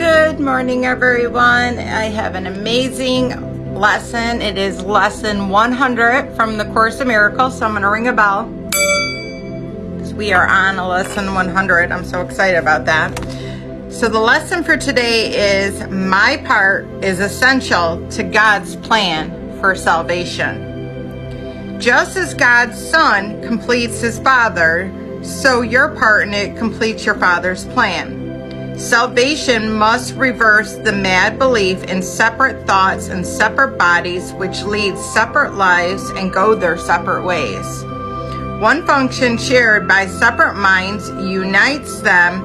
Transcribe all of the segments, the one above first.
Good morning, everyone. I have an amazing lesson. It is lesson 100 from the Course in Miracles. So I'm going to ring a bell because we are on a lesson 100. I'm so excited about that. So the lesson for today is my part is essential to God's plan for salvation. Just as God's Son completes his Father, so your part in it completes your Father's plan. Salvation must reverse the mad belief in separate thoughts and separate bodies which lead separate lives and go their separate ways. One function shared by separate minds unites them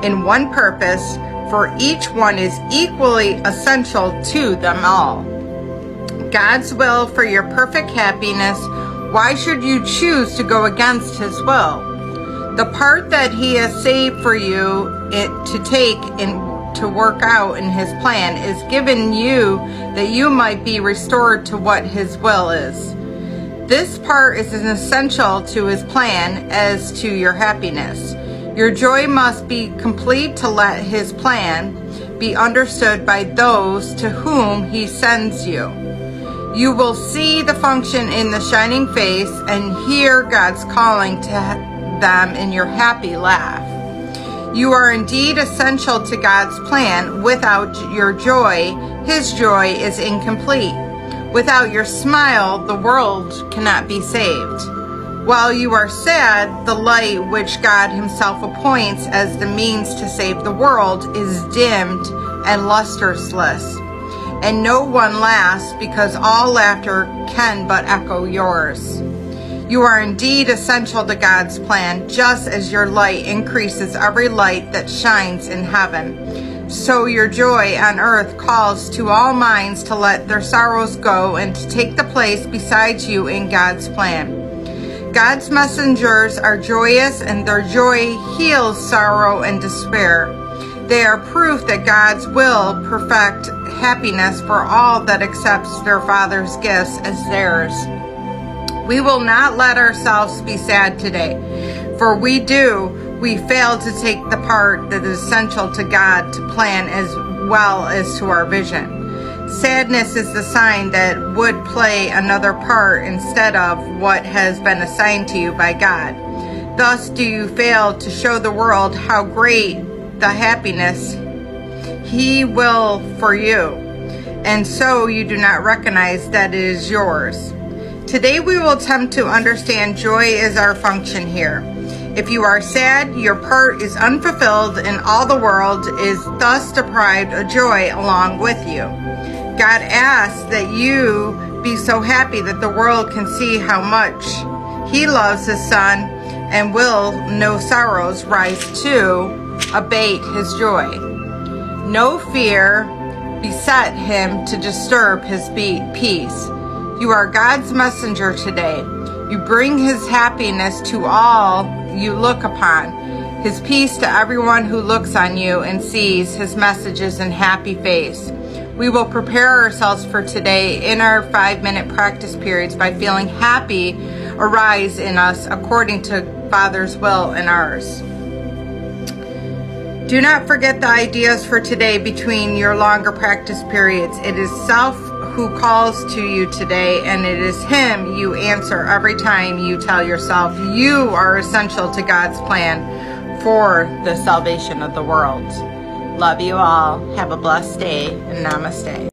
in one purpose, for each one is equally essential to them all. God's will for your perfect happiness, why should you choose to go against his will? The part that he has saved for you to take and to work out in his plan is given you that you might be restored to what his will is. This part is as essential to his plan as to your happiness. Your joy must be complete to let his plan be understood by those to whom he sends you. You will see the function in the shining face and hear God's calling to them in your happy laugh. You are indeed essential to God's plan. Without your joy, his joy is incomplete. Without your smile, the world cannot be saved. While you are sad, the light which God himself appoints as the means to save the world is dimmed and lusterless, and no one laughs because all laughter can but echo yours. You are indeed essential to God's plan, just as your light increases every light that shines in heaven. So your joy on earth calls to all minds to let their sorrows go and to take the place beside you in God's plan. God's messengers are joyous, and their joy heals sorrow and despair. They are proof that God's will perfect happiness for all that accepts their Father's gifts as theirs. We will not let ourselves be sad today, for we fail to take the part that is essential to God to plan as well as to our vision. Sadness is the sign that would play another part instead of what has been assigned to you by God. Thus do you fail to show the world how great the happiness he will for you, and so you do not recognize that it is yours. Today we will attempt to understand joy is our function here. If you are sad, your part is unfulfilled and all the world is thus deprived of joy along with you. God asks that you be so happy that the world can see how much he loves his Son and will no sorrows rise to abate his joy. No fear beset him to disturb his peace. You are God's messenger today. You bring his happiness to all you look upon, his peace to everyone who looks on you and sees his messages in happy face. We will prepare ourselves for today in our 5-minute practice periods by feeling happy arise in us according to Father's will and ours. Do not forget the ideas for today between your longer practice periods. It is self who calls to you today, and it is him you answer every time you tell yourself you are essential to God's plan for the salvation of the world. Love you all. Have a blessed day, and namaste.